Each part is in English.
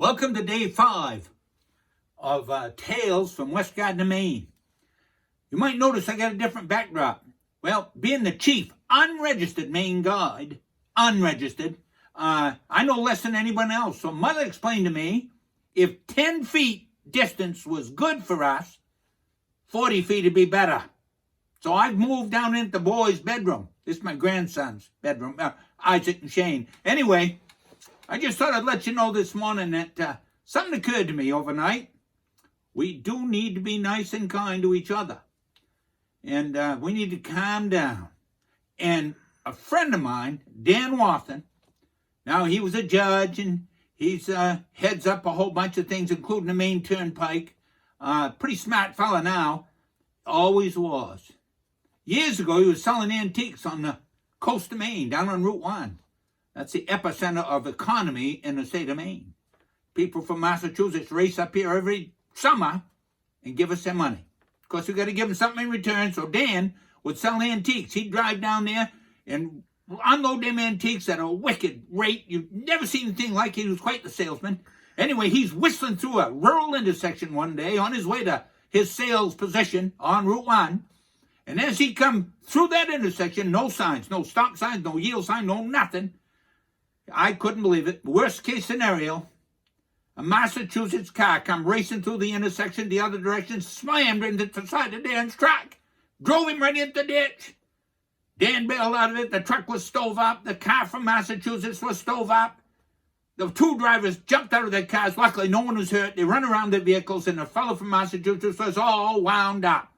Welcome to day 5 of Tales from West Gardiner, Maine. You might notice I got a different backdrop. Well, being the chief unregistered Maine guide, I know less than anyone else. So Mother explained to me, if 10 feet distance was good for us, 40 feet would be better. So I've moved down into the boys' bedroom. This is my grandson's bedroom, Isaac and Shane. Anyway, I just thought I'd let you know this morning that something occurred to me overnight. We do need to be nice and kind to each other. And we need to calm down. And a friend of mine, Dan Wathen, now he was a judge and he's heads up a whole bunch of things, including the Maine Turnpike. Pretty smart fella now. Always was. Years ago, he was selling antiques on the coast of Maine, down on Route 1. That's the epicenter of economy in the state of Maine. People from Massachusetts race up here every summer and give us their money. Of course, we got to give them something in return. So Dan would sell antiques. He'd drive down there and unload them antiques at a wicked rate. You've never seen anything like it. He was quite the salesman. Anyway, he's whistling through a rural intersection one day on his way to his sales position on Route 1. And as he come through that intersection, no signs, no stop signs, no yield sign, no nothing. I couldn't believe it. Worst case scenario, a Massachusetts car come racing through the intersection the other direction, slammed into the side of Dan's truck, drove him right into the ditch. Dan bailed out of it. The truck was stove up. The car from Massachusetts was stove up. The two drivers jumped out of their cars. Luckily, no one was hurt. They run around their vehicles, and the fellow from Massachusetts was all wound up.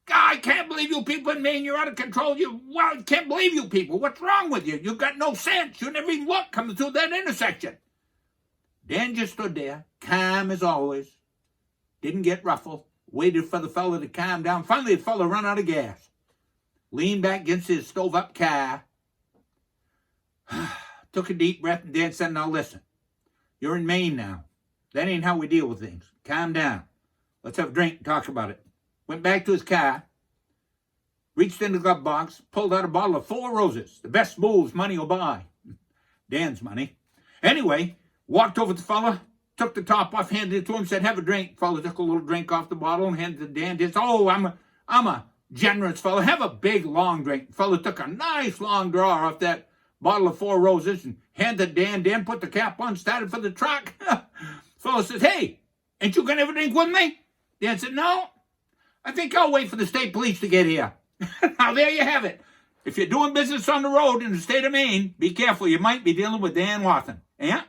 I can't believe you people in Maine. You're out of control. I can't believe you people. What's wrong with you? You've got no sense. You never even look coming through that intersection. Dan just stood there, calm as always. Didn't get ruffled. Waited for the fellow to calm down. Finally, the fellow ran out of gas. Leaned back against his stove-up car. Took a deep breath, and Dan said, now listen. You're in Maine now. That ain't how we deal with things. Calm down. Let's have a drink and talk about it. Went back to his car, reached in the glove box, pulled out a bottle of 4 roses, the best booze money will buy. Dan's money. Anyway, walked over to the fella, took the top off, handed it to him, said, have a drink. Fella took a little drink off the bottle and handed it to Dan. He said, oh, I'm a generous fella. Have a big, long drink. The fella took a nice, long draw off that bottle of 4 roses and handed Dan. Dan put the cap on, started for the truck. Fella says, hey, ain't you going to have a drink with me? Dan said, no. I think I'll wait for the state police to get here. Now, there you have it. If you're doing business on the road in the state of Maine, be careful. You might be dealing with Dan Wathen. Yeah?